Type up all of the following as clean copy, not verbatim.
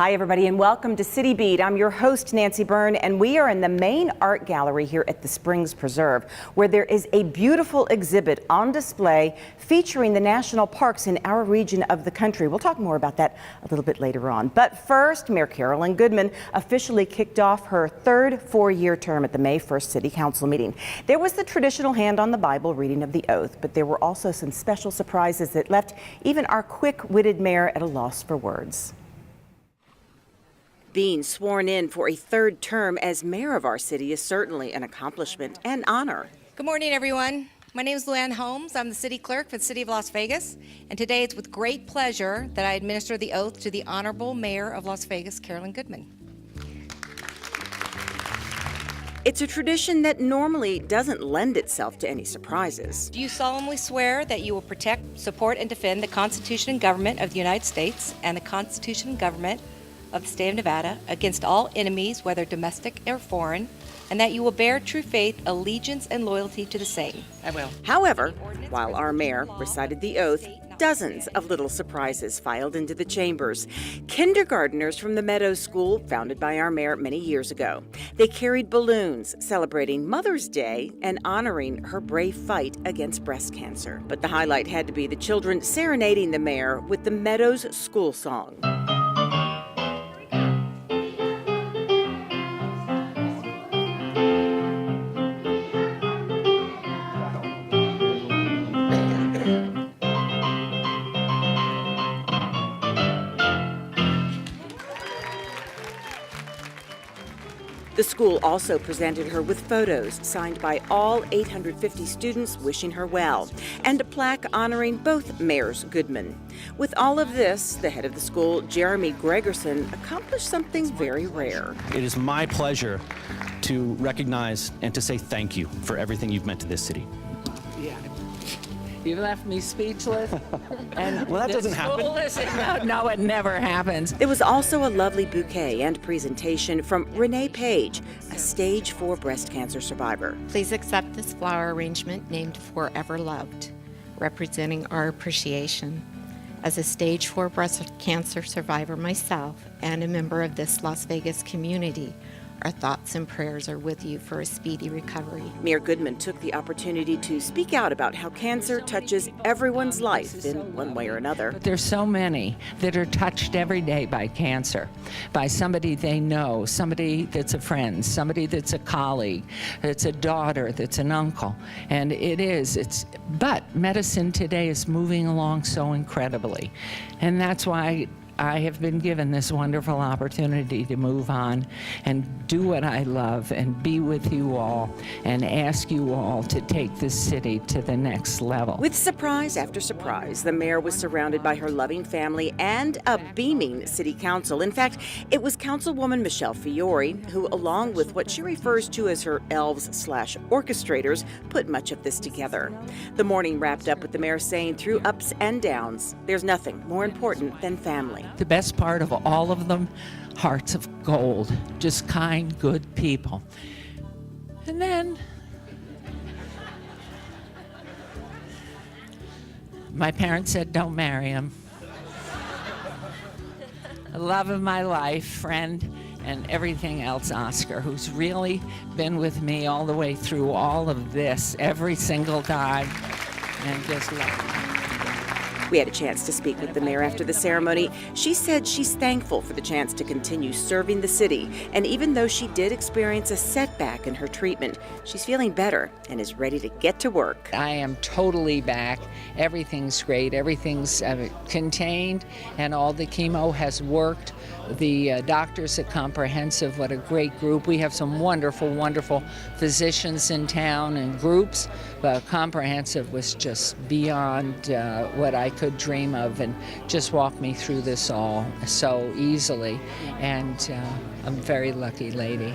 Hi, everybody, and welcome to City Beat. I'm your host, Nancy Byrne, and we are in the main art gallery here at the Springs Preserve, where there is a beautiful exhibit on display featuring the national parks in our region of the country. We'll talk more about that a little bit later on. But first, Mayor Carolyn Goodman officially kicked off her third four-year term at the May 1st City Council meeting. There was the traditional hand on the Bible reading of the oath, but there were also some special surprises that left even our quick-witted mayor at a loss for words. Being sworn in for a third term as mayor of our city is certainly an accomplishment and honor. Good morning, everyone. My name is Luann Holmes. I'm the city clerk for the city of Las Vegas, and today it's with great pleasure that I administer the oath to the Honorable Mayor of Las Vegas, Carolyn Goodman. It's a tradition that normally doesn't lend itself to any surprises. Do you solemnly swear that you will protect, support, and defend the Constitution and government of the United States and the Constitution and government of the state of Nevada against all enemies, whether domestic or foreign, and that you will bear true faith, allegiance, and loyalty to the same? I will. However, while our mayor recited the oath, dozens of little surprises filed into the chambers. Kindergarteners from the Meadows School, founded by our mayor many years ago. They carried balloons celebrating Mother's Day and honoring her brave fight against breast cancer. But the highlight had to be the children serenading the mayor with the Meadows School song. The school also presented her with photos signed by all 850 students wishing her well, and a plaque honoring both Mayors Goodman. With all of this, the head of the school, Jeremy Gregerson, accomplished something very rare. It is my pleasure to recognize and to say thank you for everything you've meant to this city. Yeah. You left me speechless. And well, that doesn't happen. No, it never happens. There was also a lovely bouquet and presentation from Renee Page, a stage 4 breast cancer survivor. Please accept this flower arrangement named Forever Loved, representing our appreciation. As a stage 4 breast cancer survivor myself and a member of this Las Vegas community, our thoughts and prayers are with you for a speedy recovery. Mayor Goodman took the opportunity to speak out about how cancer touches everyone's life in one way or another. But there's so many that are touched every day by cancer, by somebody they know, somebody that's a friend, somebody that's a colleague, that's a daughter, that's an uncle. And but medicine today is moving along so incredibly. And that's why I have been given this wonderful opportunity to move on and do what I love and be with you all and ask you all to take this city to the next level. With surprise after surprise, the mayor was surrounded by her loving family and a beaming city council. In fact, it was Councilwoman Michelle Fiore who, along with what she refers to as her elves/orchestrators, put much of this together. The morning wrapped up with the mayor saying, through ups and downs, there's nothing more important than family. The best part of all of them, hearts of gold, just kind, good people. And then my parents said, don't marry him. Love of my life, friend, and everything else, Oscar, who's really been with me all the way through all of this, every single time, and just love me. We had a chance to speak with the mayor after the ceremony. She said she's thankful for the chance to continue serving the city. And even though she did experience a setback in her treatment, she's feeling better and is ready to get to work. I am totally back. Everything's great. Everything's contained, and all the chemo has worked. The doctors at Comprehensive, what a great group. We have some wonderful, wonderful physicians in town and groups, but Comprehensive was just beyond what I could dream of, and just walked me through this all so easily, and I'm a very lucky lady.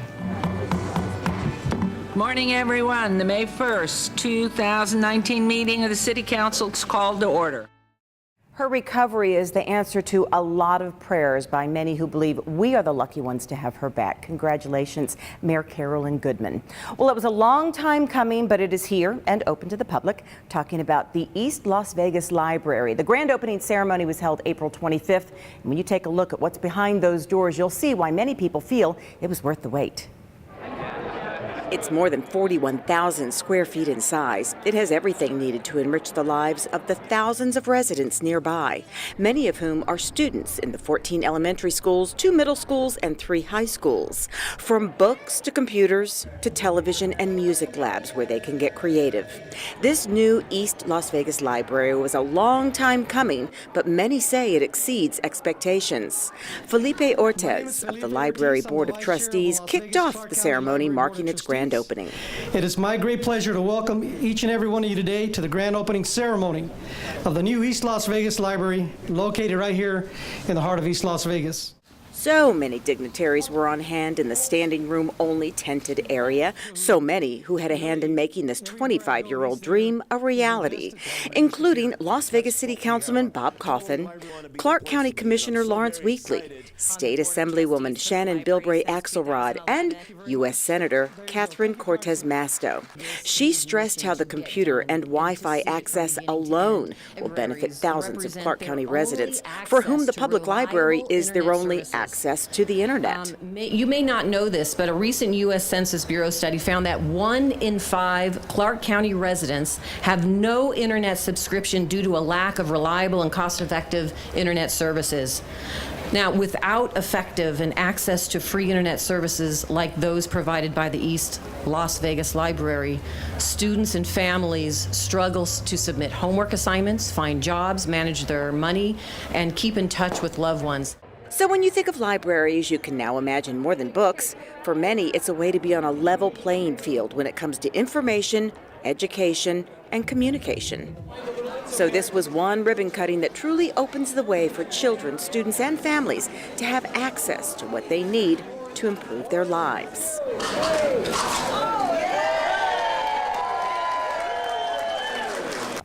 Morning, everyone. The May 1st, 2019 meeting of the City Council is called to order. Her recovery is the answer to a lot of prayers by many who believe we are the lucky ones to have her back. Congratulations, Mayor Carolyn Goodman. Well, it was a long time coming, but it is here and open to the public, talking about the East Las Vegas Library. The grand opening ceremony was held April 25th. And when you take a look at what's behind those doors, you'll see why many people feel it was worth the wait. It's more than 41,000 square feet in size. It has everything needed to enrich the lives of the thousands of residents nearby, many of whom are students in the 14 elementary schools, 2 middle schools, and 3 high schools. From books to computers to television and music labs where they can get creative. This new East Las Vegas Library was a long time coming, but many say it exceeds expectations. Felipe Ortez of the Library Board of Trustees kicked off the ceremony marking its grand opening. It is my great pleasure to welcome each and every one of you today to the grand opening ceremony of the new East Las Vegas Library, located right here in the heart of East Las Vegas. So many dignitaries were on hand in the standing room only tented area. So many who had a hand in making this 25-year-old dream a reality, including Las Vegas City Councilman Bob Coffin, Clark County Commissioner Lawrence Weekly, State Assemblywoman Shannon Bilbray Axelrod, and U.S. Senator Catherine Cortez Masto. She stressed how the computer and Wi-Fi access alone will benefit thousands of Clark County residents, for whom the public library is their only access to the internet. You may not know this, but a recent U.S. Census Bureau study found that 1 in 5 Clark County residents have no internet subscription due to a lack of reliable and cost-effective internet services. Now, without effective and access to free internet services like those provided by the East Las Vegas Library, students and families struggle to submit homework assignments, find jobs, manage their money, and keep in touch with loved ones. So when you think of libraries, you can now imagine more than books. For many, it's a way to be on a level playing field when it comes to information, education, and communication. So this was one ribbon cutting that truly opens the way for children, students, and families to have access to what they need to improve their lives.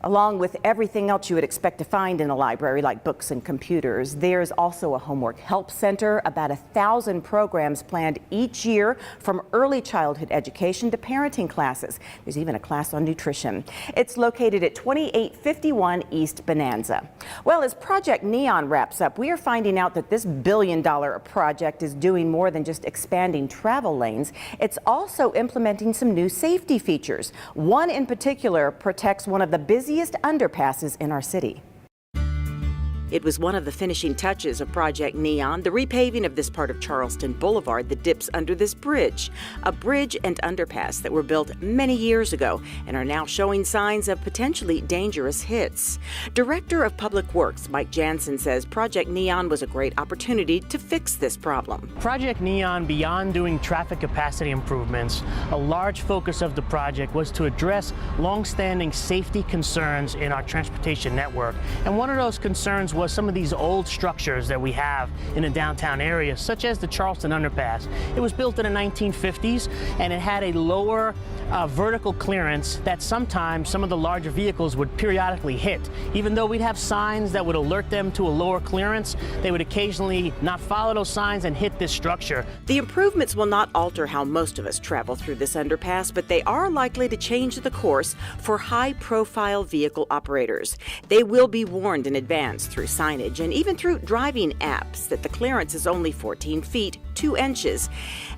Along with everything else you would expect to find in a library, like books and computers, there's also a homework help center, about 1,000 programs planned each year, from early childhood education to parenting classes. There's even a class on nutrition. It's located at 2851 East Bonanza. Well, as Project Neon wraps up, we are finding out that this billion-dollar project is doing more than just expanding travel lanes. It's also implementing some new safety features. One in particular protects one of the busiest underpasses in our city. It was one of the finishing touches of Project Neon, the repaving of this part of Charleston Boulevard that dips under this bridge. A bridge and underpass that were built many years ago and are now showing signs of potentially dangerous hits. Director of Public Works Mike Jansen says Project Neon was a great opportunity to fix this problem. Project Neon, beyond doing traffic capacity improvements, a large focus of the project was to address long-standing safety concerns in our transportation network. And one of those concerns was some of these old structures that we have in the downtown area, such as the Charleston Underpass. It was built in the 1950s, and it had a lower vertical clearance that sometimes some of the larger vehicles would periodically hit. Even though we'd have signs that would alert them to a lower clearance, they would occasionally not follow those signs and hit this structure. The improvements will not alter how most of us travel through this underpass, but they are likely to change the course for high-profile vehicle operators. They will be warned in advance through signage and even through driving apps that the clearance is only 14 feet, 2 inches.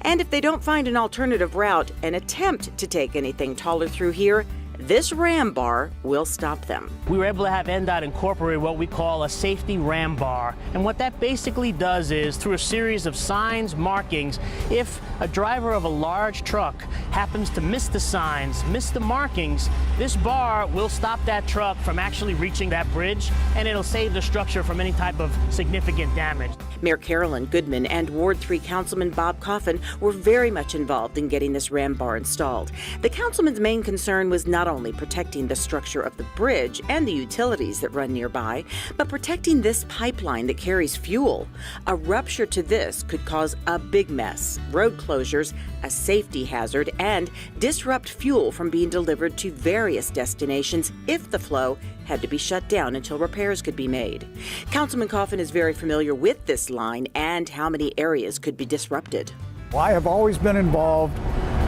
And if they don't find an alternative route and attempt to take anything taller through here, this ram bar will stop them. We were able to have NDOT incorporate what we call a safety ram bar. And what that basically does is, through a series of signs, markings, if a driver of a large truck happens to miss the signs, miss the markings, this bar will stop that truck from actually reaching that bridge, and it'll save the structure from any type of significant damage. Mayor Carolyn Goodman and Ward 3 Councilman Bob Coffin were very much involved in getting this ram bar installed. The councilman's main concern was not not only protecting the structure of the bridge and the utilities that run nearby, but protecting this pipeline that carries fuel. A rupture to this could cause a big mess, road closures, a safety hazard, and disrupt fuel from being delivered to various destinations if the flow had to be shut down until repairs could be made. Councilman Coffin is very familiar with this line and how many areas could be disrupted. I have always been involved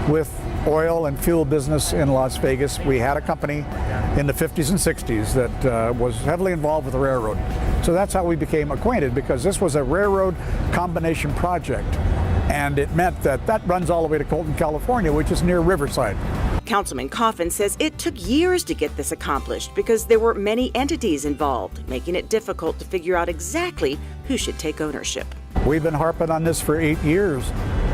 with oil and fuel business in Las Vegas. We had a company in the 50s and 60s that was heavily involved with the railroad. So that's how we became acquainted, because this was a railroad combination project. And it meant that runs all the way to Colton, California, which is near Riverside. Councilman Coffin says it took years to get this accomplished because there were many entities involved, making it difficult to figure out exactly who should take ownership. We've been harping on this for 8 years,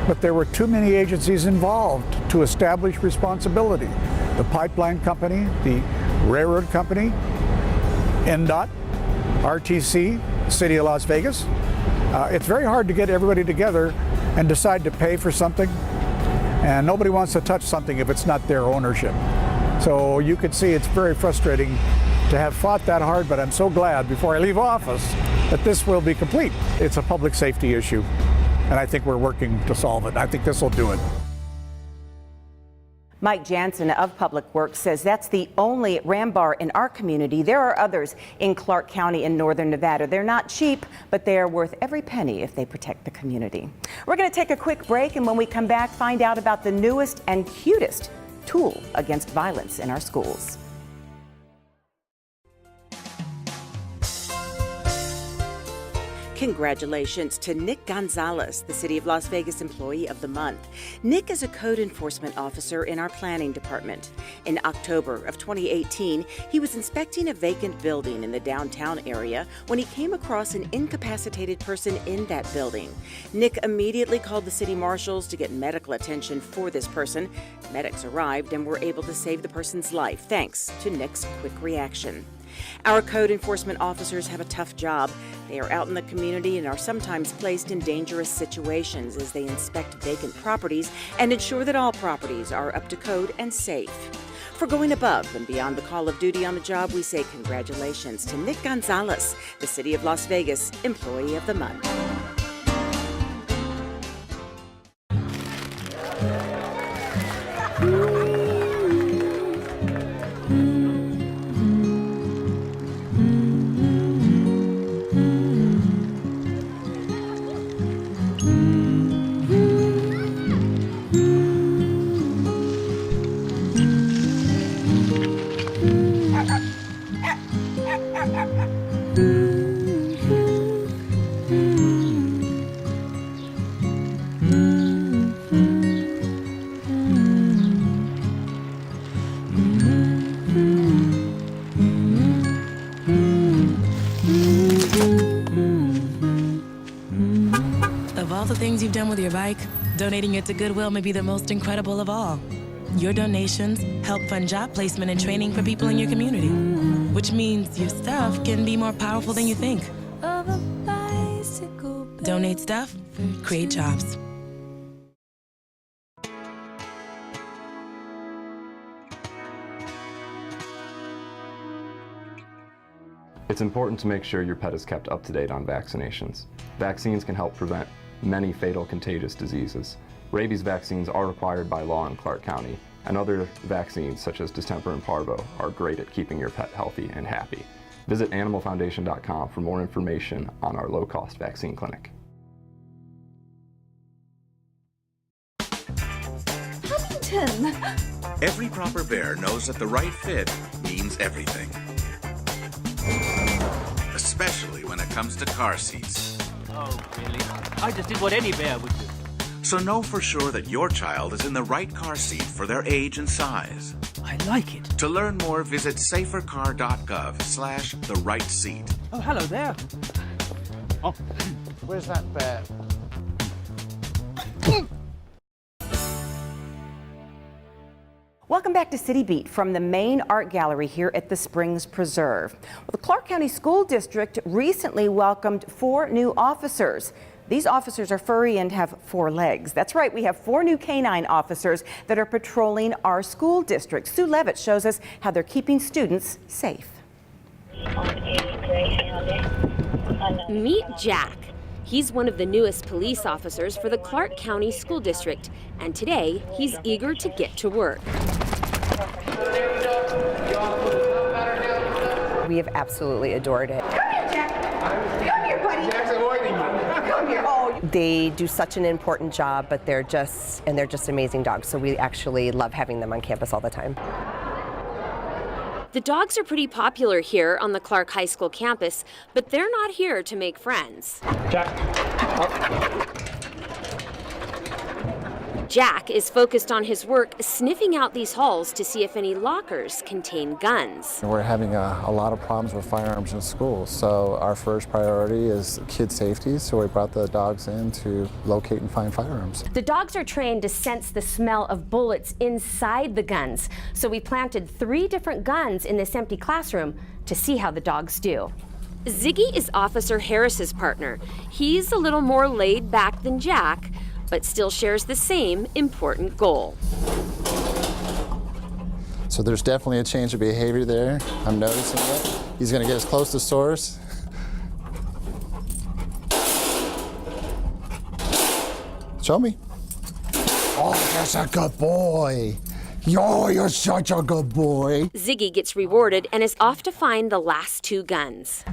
but there were too many agencies involved to establish responsibility. The pipeline company, the railroad company, NDOT, RTC, City of Las Vegas. It's very hard to get everybody together and decide to pay for something, and nobody wants to touch something if it's not their ownership. So you can see it's very frustrating to have fought that hard, but I'm so glad before I leave office that this will be complete. It's a public safety issue, and I think we're working to solve it. I think this will do it. Mike Jansen of Public Works says that's the only ram bar in our community. There are others in Clark County in northern Nevada. They're not cheap, but they are worth every penny if they protect the community. We're going to take a quick break, and when we come back, find out about the newest and cutest tool against violence in our schools. Congratulations to Nick Gonzalez, the City of Las Vegas Employee of the Month. Nick is a code enforcement officer in our planning department. In October of 2018, he was inspecting a vacant building in the downtown area when he came across an incapacitated person in that building. Nick immediately called the city marshals to get medical attention for this person. Medics arrived and were able to save the person's life, thanks to Nick's quick reaction. Our code enforcement officers have a tough job. They are out in the community and are sometimes placed in dangerous situations as they inspect vacant properties and ensure that all properties are up to code and safe. For going above and beyond the call of duty on the job, we say congratulations to Nick Gonzalez, the City of Las Vegas Employee of the Month. Things you've done with your bike, donating it to Goodwill may be the most incredible of all. Your donations help fund job placement and training for people in your community, which means your stuff can be more powerful than you think. Donate stuff, create jobs. It's important to make sure your pet is kept up to date on vaccinations. Vaccines can help prevent many fatal contagious diseases. Rabies vaccines are required by law in Clark County, and other vaccines such as distemper and parvo are great at keeping your pet healthy and happy. Visit animalfoundation.com for more information on our low-cost vaccine clinic. Huntington! Every proper bear knows that the right fit means everything. Especially when it comes to car seats. Oh, really? I just did what any bear would do. So know for sure that your child is in the right car seat for their age and size. I like it. To learn more, visit safercar.gov/the-right seat. Oh, hello there. Oh, where's that bear? Welcome back to City Beat from the main art gallery here at the Springs Preserve. Well, the Clark County School District recently welcomed 4 new officers. These officers are furry and have 4 legs. That's right, we have 4 new canine officers that are patrolling our school district. Sue Levitt shows us how they're keeping students safe. Meet Jack. He's one of the newest police officers for the Clark County School District, and today he's eager to get to work. We have absolutely adored it. Come here, Jack. Come here, buddy. Jack's avoiding you. Come here. Oh. They do such an important job, but they're just amazing dogs. So we actually love having them on campus all the time. The dogs are pretty popular here on the Clark High School campus, but they're not here to make friends. Jack. Jack is focused on his work sniffing out these halls to see if any lockers contain guns. We're having a lot of problems with firearms in schools, so our first priority is kid safety, so we brought the dogs in to locate and find firearms. The dogs are trained to sense the smell of bullets inside the guns, so we planted 3 different guns in this empty classroom to see how the dogs do. Ziggy is Officer Harris's partner. He's a little more laid back than Jack, but still shares the same important goal. So there's definitely a change of behavior there. I'm noticing it. He's going to get as close to source. Show me. Oh, that's a good boy. Yo, you're such a good boy. Ziggy gets rewarded and is off to find the last 2 guns.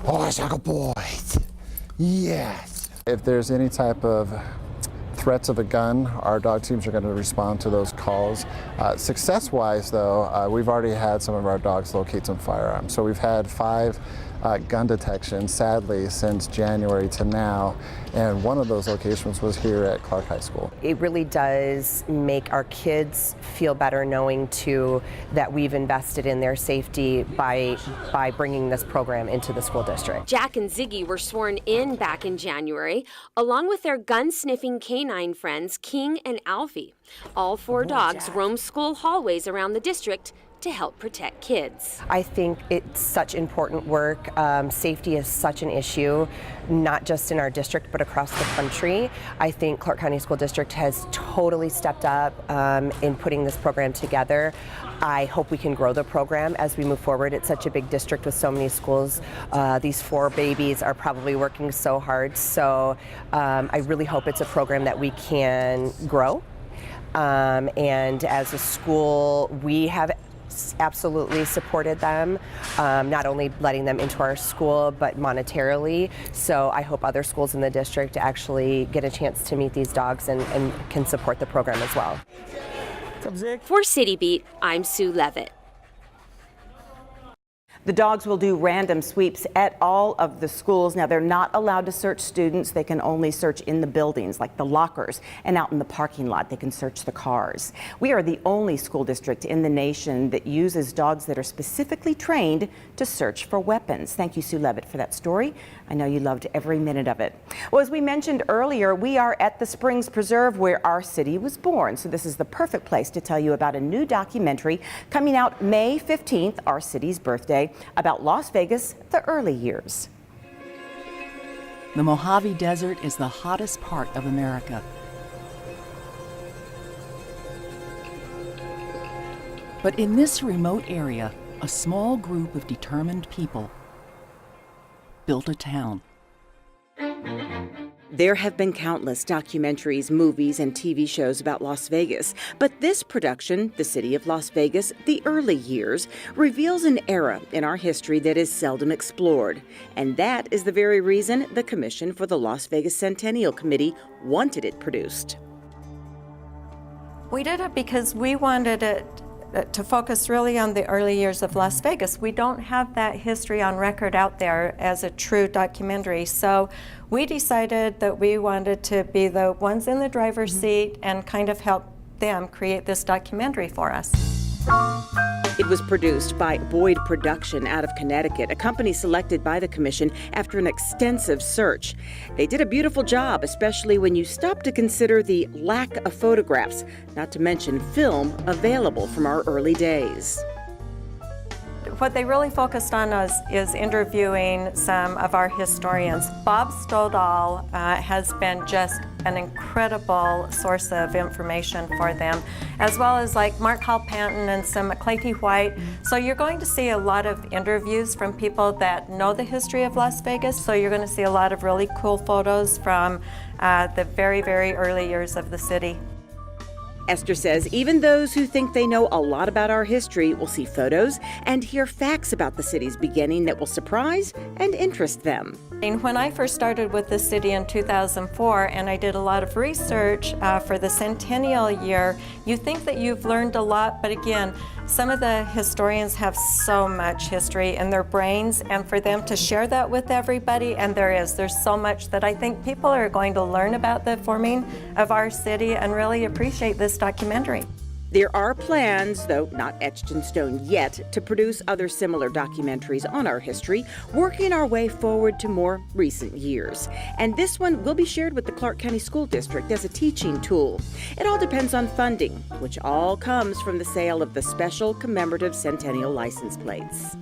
Oh, that's a good boy. Yes. If there's any type of threats of a gun, our dog teams are going to respond to those calls. Success-wise, though, we've already had some of our dogs locate some firearms. So we've had 5 gun detections, sadly, since January to now, and one of those locations was here at Clark High School. It really does make our kids feel better knowing, too, that we've invested in their safety by bringing this program into the school district. Jack and Ziggy were sworn in back in January, along with their gun-sniffing canine friends, King and Alfie. All 4 dogs roam school hallways around the district to help protect kids. I think it's such important work. Safety is such an issue, not just in our district, but across the country. I think Clark County School District has totally stepped up in putting this program together. I hope we can grow the program as we move forward. It's such a big district with so many schools. These 4 babies are probably working so hard. So I really hope it's a program that we can grow. And as a school, we have absolutely supported them, not only letting them into our school, but monetarily. So I hope other schools in the district actually get a chance to meet these dogs and can support the program as well. For City Beat, I'm Sue Levitt. The dogs will do random sweeps at all of the schools. Now, they're not allowed to search students. They can only search in the buildings, like the lockers, and out in the parking lot. They can search the cars. We are the only school district in the nation that uses dogs that are specifically trained to search for weapons. Thank you, Sue Levitt, for that story. I know you loved every minute of it. Well, as we mentioned earlier, we are at the Springs Preserve where our city was born. So this is the perfect place to tell you about a new documentary coming out May 15th, our city's birthday, about Las Vegas, the early years. The Mojave Desert is the hottest part of America. But in this remote area, a small group of determined people built a town. There have been countless documentaries, movies, and TV shows about Las Vegas, but this production, The City of Las Vegas, The Early Years, reveals an era in our history that is seldom explored. And that is the very reason the Commission for the Las Vegas Centennial Committee wanted it produced. We did it because we wanted it to focus really on the early years of Las Vegas. We don't have that history on record out there as a true documentary. So we decided that we wanted to be the ones in the driver's seat and kind of help them create this documentary for us. It was produced by Boyd Production out of Connecticut, a company selected by the commission after an extensive search. They did a beautiful job, especially when you stop to consider the lack of photographs, not to mention film, available from our early days. what they really focused on is interviewing some of our historians. Bob Stodahl has been just an incredible source of information for them, as well as like Mark Halpanton and some Clayton White. So you're going to see a lot of interviews from people that know the history of Las Vegas. So you're going to see a lot of really cool photos from the very, very early years of the city. Esther says even those who think they know a lot about our history will see photos and hear facts about the city's beginning that will surprise and interest them. When I first started with the city in 2004 and I did a lot of research for the centennial year, you think that you've learned a lot, but again, some of the historians have so much history in their brains, and for them to share that with everybody, and there's so much that I think people are going to learn about the forming of our city and really appreciate this documentary. There are plans, though not etched in stone yet, to produce other similar documentaries on our history, working our way forward to more recent years. And this one will be shared with the Clark County School District as a teaching tool. It all depends on funding, which all comes from the sale of the special commemorative centennial license plates.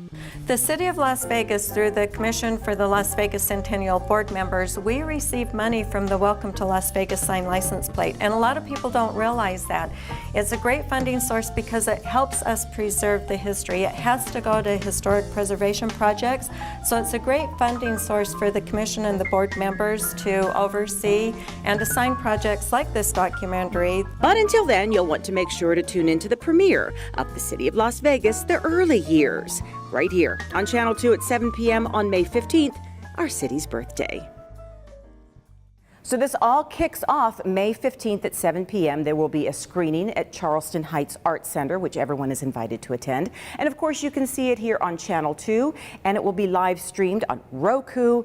The City of Las Vegas, through the Commission for the Las Vegas Centennial Board members, we receive money from the Welcome to Las Vegas sign license plate, and a lot of people don't realize that. It's a great funding source because it helps us preserve the history. It has to go to historic preservation projects, so it's a great funding source for the Commission and the board members to oversee and assign projects like this documentary. But until then, you'll want to make sure to tune into the premiere of the City of Las Vegas, the early years, right here on Channel 2 at 7 p.m. on May 15th, our city's birthday. So this all kicks off May 15th at 7 p.m. There will be a screening at Charleston Heights Art Center, which everyone is invited to attend. And of course, you can see it here on Channel 2, and it will be live streamed on Roku,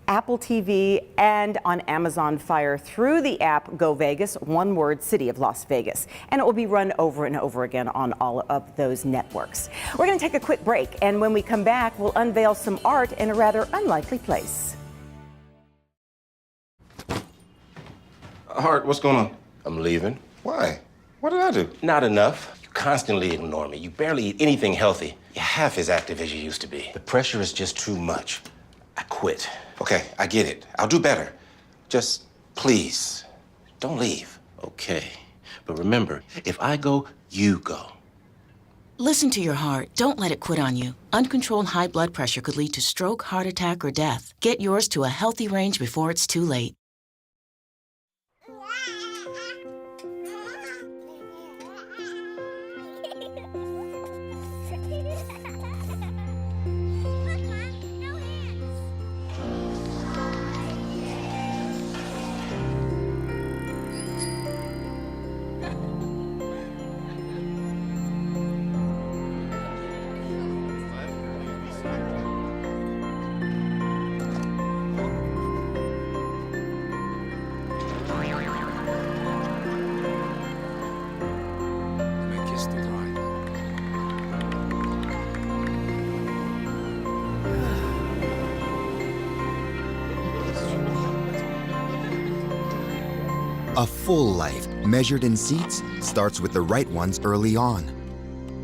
Apple TV, and on Amazon Fire through the app Go Vegas, one word, City of Las Vegas. And it will be run over and over again on all of those networks. We're going to take a quick break, and when we come back, we'll unveil some art in a rather unlikely place. Hart, what's going on? I'm leaving. Why? What did I do? Not enough. You constantly ignore me. You barely eat anything healthy. You're half as active as you used to be. The pressure is just too much. I quit. Okay, I get it. I'll do better. Just please, don't leave. Okay. But remember, if I go, you go. Listen to your heart. Don't let it quit on you. Uncontrolled high blood pressure could lead to stroke, heart attack, or death. Get yours to a healthy range before it's too late. A full life, measured in seats, starts with the right ones early on.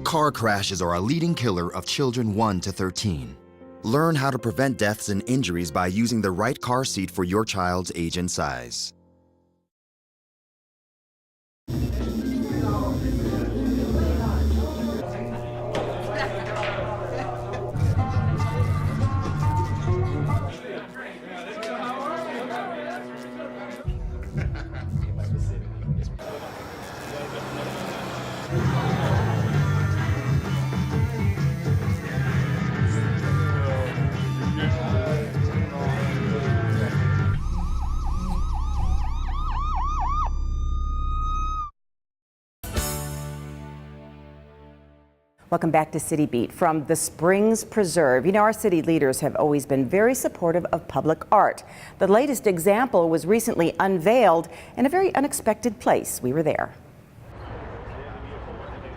Car crashes are a leading killer of children 1 to 13. Learn how to prevent deaths and injuries by using the right car seat for your child's age and size. Welcome back to City Beat from the Springs Preserve. You know, our city leaders have always been very supportive of public art. The latest example was recently unveiled in a very unexpected place. We were there.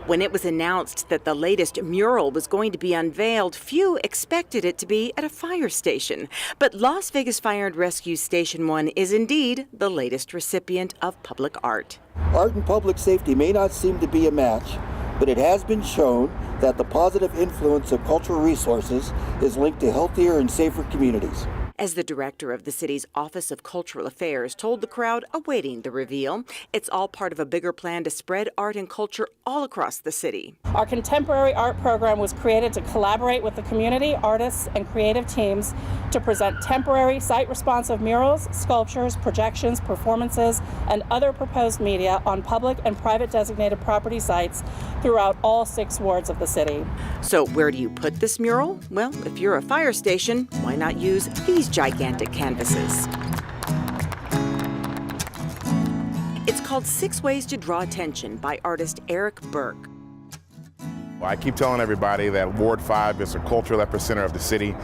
When it was announced that the latest mural was going to be unveiled, few expected it to be at a fire station. But Las Vegas Fire and Rescue Station 1 is indeed the latest recipient of public art. Art and public safety may not seem to be a match, but it has been shown that the positive influence of cultural resources is linked to healthier and safer communities. As the director of the city's Office of Cultural Affairs told the crowd awaiting the reveal, it's all part of a bigger plan to spread art and culture all across the city. Our contemporary art program was created to collaborate with the community, artists, and creative teams to present temporary site-responsive murals, sculptures, projections, performances, and other proposed media on public and private designated property sites throughout all 6 wards of the city. So where do you put this mural? Well, if you're a fire station, why not use these gigantic canvases? It's called 6 Ways to Draw Attention by artist Eric Burke. I keep telling everybody that Ward 5 is a cultural epicenter of the city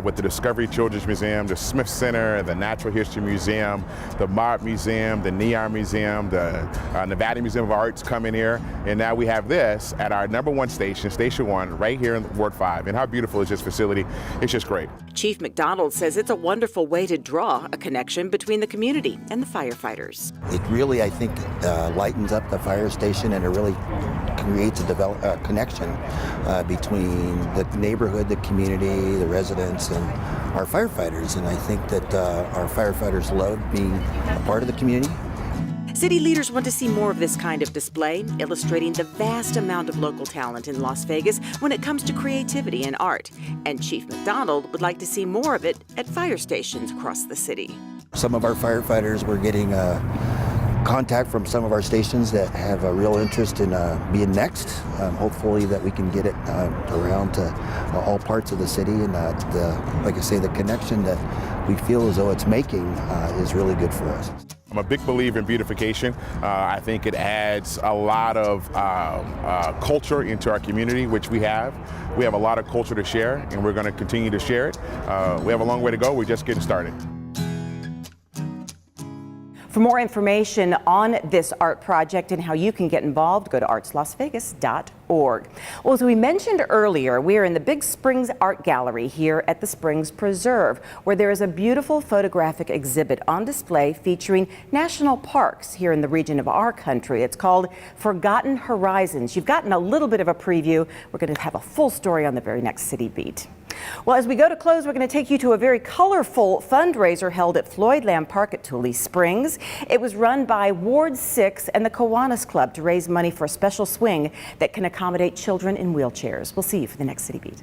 with the Discovery Children's Museum, the Smith Center, the Natural History Museum, the Mob Museum, the Neon Museum, the Nevada Museum of Art's coming here. And now we have this at our #1 station, Station 1, right here in Ward 5. And how beautiful is this facility? It's just great. Chief McDonald says it's a wonderful way to draw a connection between the community and the firefighters. It really, I think, lightens up the fire station, and it really creates a connection between the neighborhood, the community, the residents, and our firefighters. And I think that our firefighters love being a part of the community. City leaders want to see more of this kind of display, illustrating the vast amount of local talent in Las Vegas when it comes to creativity and art. And Chief McDonald would like to see more of it at fire stations across the city. Some of our firefighters were getting contact from some of our stations that have a real interest in being next. Hopefully that we can get it around to all parts of the city, and like I say, the connection that we feel as though it's making is really good for us. I'm a big believer in beautification. I think it adds a lot of culture into our community, which we have. We have a lot of culture to share, and we're going to continue to share it. We have a long way to go. We're just getting started. For more information on this art project and how you can get involved, go to artslasvegas.org. Well, as we mentioned earlier, we are in the Big Springs Art Gallery here at the Springs Preserve, where there is a beautiful photographic exhibit on display featuring national parks here in the region of our country. It's called Forgotten Horizons. You've gotten a little bit of a preview. We're going to have a full story on the very next City Beat. Well, as we go to close, we're going to take you to a very colorful fundraiser held at Floyd Lamb Park at Tule Springs. It was run by Ward 6 and the Kiwanis Club to raise money for a special swing that can accommodate children in wheelchairs. We'll see you for the next City Beat.